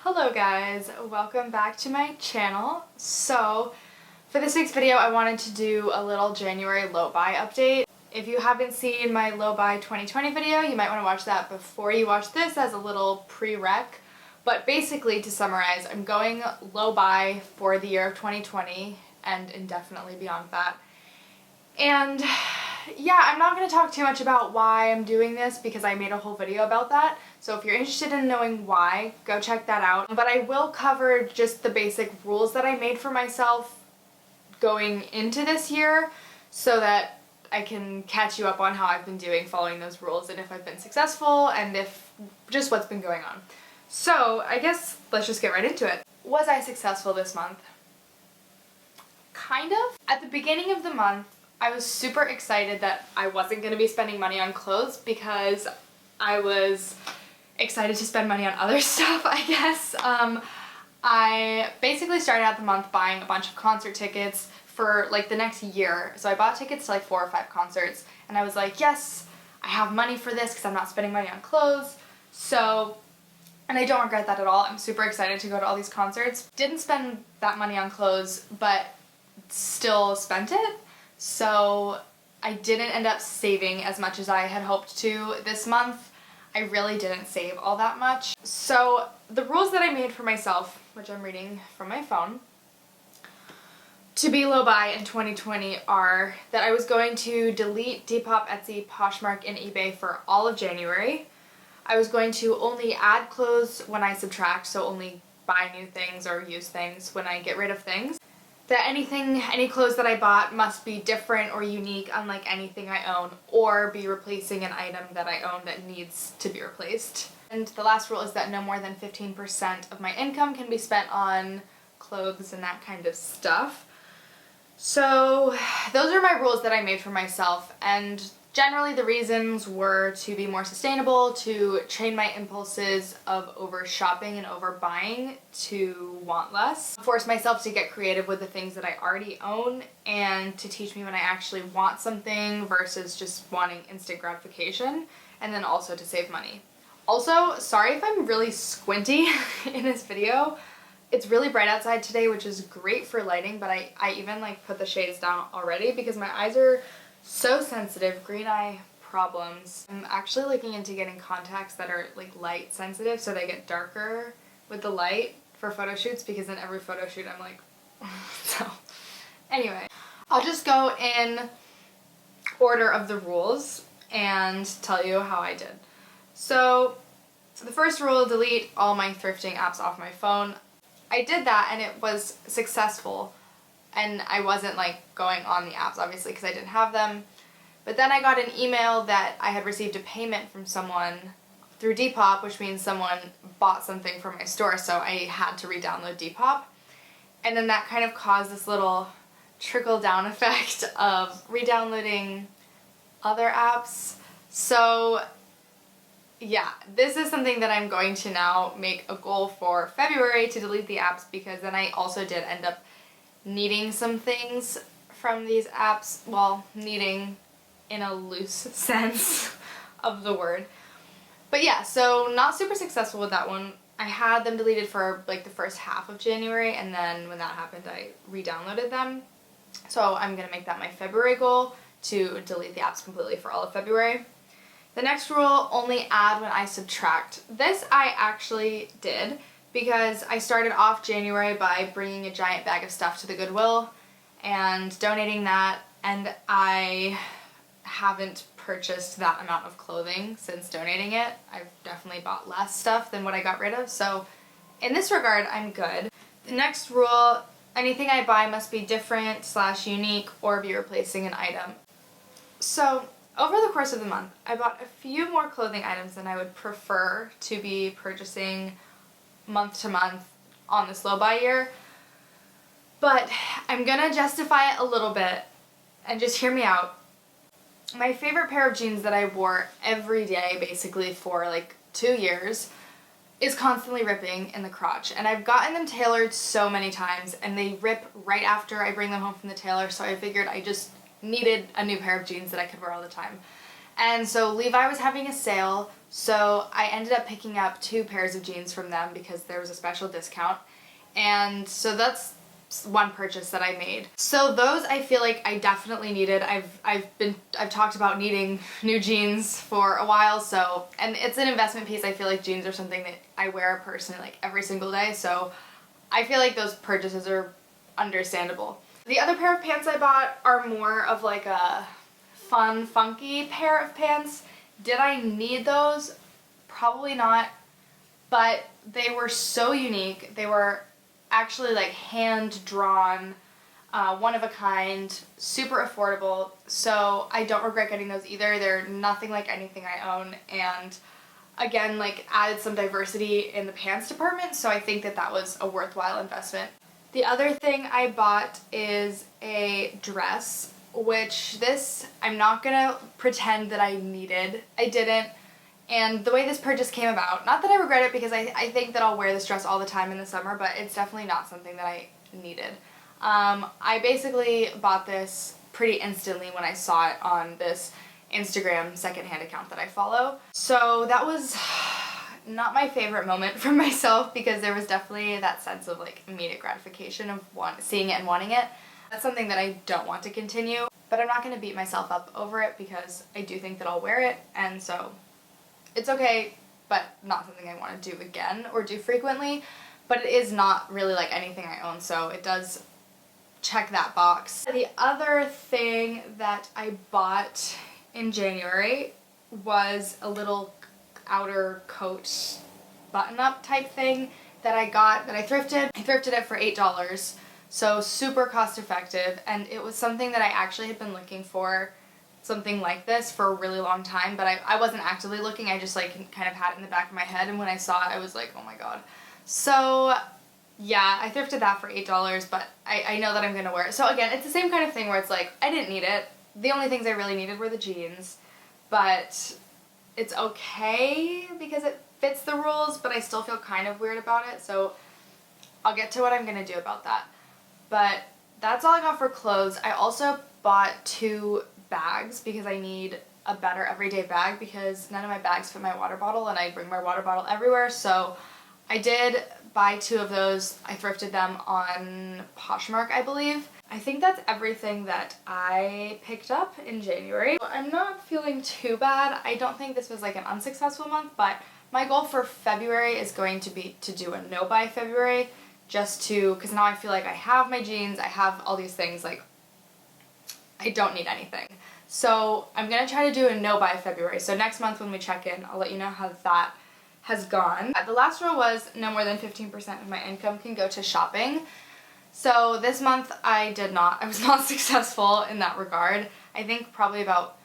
Hello guys, welcome back to my channel. So for this week's video I wanted to do a little January low buy update. If you haven't seen my low buy 2020 video, you might want to watch that before you watch this as a little prereq. But basically, to summarize, I'm going low buy for the year of 2020 and indefinitely beyond that. And yeah, I'm not going to talk too much about why I'm doing this because I made a whole video about that. So if you're interested in knowing why, go check that out. But I will cover just the basic rules that I made for myself going into this year so that I can catch you up on how I've been doing following those rules and if I've been successful and if just what's been going on. So I guess let's just get right into it. Was I successful this month? Kind of. At the beginning of the month, I was super excited that I wasn't going to be spending money on clothes because I was excited to spend money on other stuff, I guess. I basically started out the month buying a bunch of concert tickets for like the next year. So I bought tickets to like 4 or 5 concerts and I was like, yes, I have money for this because I'm not spending money on clothes. So, and I don't regret that at all. I'm super excited to go to all these concerts. Didn't spend that money on clothes, but still spent it. So I didn't end up saving as much as I had hoped to this month. I really didn't save all that much. So the rules that I made for myself, which I'm reading from my phone, to be low buy in 2020 are that I was going to delete Depop, Etsy, Poshmark, and eBay for all of January. I was going to only add clothes when I subtract, so only buy new things or use things when I get rid of things. That any clothes that I bought must be different or unique, unlike anything I own, or be replacing an item that I own that needs to be replaced. And the last rule is that no more than 15% of my income can be spent on clothes and that kind of stuff. So those are my rules that I made for myself, and generally the reasons were to be more sustainable, to train my impulses of over shopping and over buying to want less, force myself to get creative with the things that I already own, and to teach me when I actually want something versus just wanting instant gratification, and then also to save money. Also, sorry if I'm really squinty in this video. It's really bright outside today, which is great for lighting, but I even like put the shades down already because my eyes are so sensitive, green eye problems. I'm actually looking into getting contacts that are like light sensitive so they get darker with the light for photo shoots, because in every photo shoot I'm like so anyway, I'll just go in order of the rules and tell you how I did. So the first rule, delete all my thrifting apps off my phone. I did that and it was successful. And I wasn't like going on the apps obviously because I didn't have them. But then I got an email that I had received a payment from someone through Depop, which means someone bought something from my store, so I had to re-download Depop. And then that kind of caused this little trickle-down effect of re-downloading other apps. So yeah, this is something that I'm going to now make a goal for February, to delete the apps, because then I also did end up needing some things from these apps. Well, needing in a loose sense of the word. But yeah, so not super successful with that one. I had them deleted for like the first half of January, and then when that happened I re-downloaded them. So I'm gonna make that my February goal, to delete the apps completely for all of February. The next rule, only add when I subtract. This I actually did, because I started off January by bringing a giant bag of stuff to the Goodwill and donating that, and I haven't purchased that amount of clothing since donating it. I've definitely bought less stuff than what I got rid of, so in this regard I'm good. The next rule, anything I buy must be different / unique or be replacing an item. So over the course of the month, I bought a few more clothing items than I would prefer to be purchasing month to month on this low buy year, but I'm gonna justify it a little bit and just hear me out. My favorite pair of jeans that I wore every day basically for like 2 years is constantly ripping in the crotch, and I've gotten them tailored so many times and they rip right after I bring them home from the tailor, so I figured I just needed a new pair of jeans that I could wear all the time. And so Levi was having a sale, so I ended up picking up 2 pairs of jeans from them because there was a special discount. And so that's one purchase that I made. So those I feel like I definitely needed. I've talked about needing new jeans for a while, so, and it's an investment piece. I feel like jeans are something that I wear personally like every single day, so I feel like those purchases are understandable. The other pair of pants I bought are more of like a fun, funky pair of pants. Did I need those? Probably not, but they were so unique. They were actually like hand-drawn, one of a kind, super affordable, so I don't regret getting those either. They're nothing like anything I own, and again, like, added some diversity in the pants department, so I think that that was a worthwhile investment. The other thing I bought is a dress, which this, I'm not gonna pretend that I needed. I didn't. And the way this purchase came about, not that I regret it because I think that I'll wear this dress all the time in the summer, but it's definitely not something that I needed. I basically bought this pretty instantly when I saw it on this Instagram secondhand account that I follow. So that was not my favorite moment for myself because there was definitely that sense of like immediate gratification of seeing it and wanting it. That's something that I don't want to continue, but I'm not going to beat myself up over it because I do think that I'll wear it, and so it's okay, but not something I want to do again or do frequently. But it is not really like anything I own, so it does check that box. The other thing that I bought in January was a little outer coat button-up type thing that I got, that I thrifted. I thrifted it for $8, so super cost effective, and it was something that I actually had been looking for, something like this, for a really long time, but I wasn't actively looking. I just like kind of had it in the back of my head, and when I saw it I was like, oh my god. So yeah, I thrifted that for $8, but I know that I'm gonna wear it. So again, it's the same kind of thing where it's like, I didn't need it. The only things I really needed were the jeans, but it's okay because it fits the rules, but I still feel kind of weird about it, so I'll get to what I'm gonna do about that. But that's all I got for clothes. I also bought 2 bags because I need a better everyday bag because none of my bags fit my water bottle, and I bring my water bottle everywhere, so I did buy 2 of those. I thrifted them on Poshmark, I believe. I think that's everything that I picked up in January. I'm not feeling too bad. I don't think this was like an unsuccessful month, but my goal for February is going to be to do a no-buy February, just to, because now I feel like I have my jeans, I have all these things, like, I don't need anything. So I'm gonna try to do a no-buy February. So next month when we check in, I'll let you know how that has gone. The last rule was no more than 15% of my income can go to shopping. So this month I was not successful in that regard. I think probably about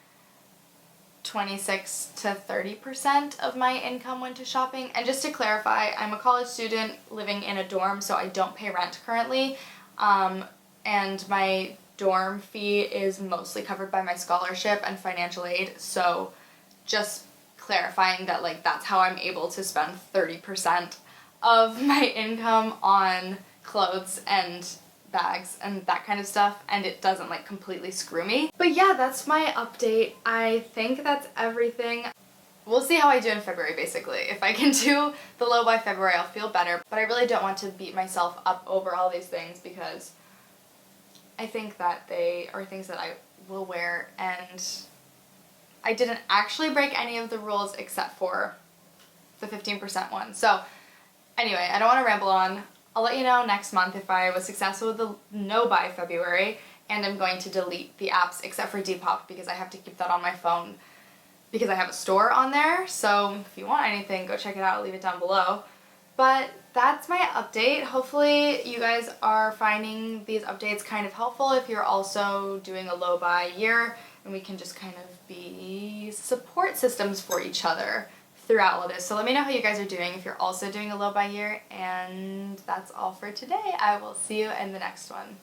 26 to 30% of my income went to shopping. And just to clarify, I'm a college student living in a dorm, so I don't pay rent currently. And my dorm fee is mostly covered by my scholarship and financial aid, so just clarifying that like that's how I'm able to spend 30% of my income on clothes and bags and that kind of stuff, and it doesn't like completely screw me. But yeah, that's my update. I think that's everything. We'll see how I do in February, basically. If I can do the low by February, I'll feel better, but I really don't want to beat myself up over all these things because I think that they are things that I will wear, and I didn't actually break any of the rules except for the 15% one. So anyway, I don't want to ramble on. I'll let you know next month if I was successful with the no-buy February, and I'm going to delete the apps except for Depop because I have to keep that on my phone because I have a store on there. So if you want anything, go check it out. I'll leave it down below. But that's my update. Hopefully you guys are finding these updates kind of helpful if you're also doing a low buy year, and we can just kind of be support systems for each other throughout all of this. So let me know how you guys are doing if you're also doing a low buy year, and that's all for today. I will see you in the next one.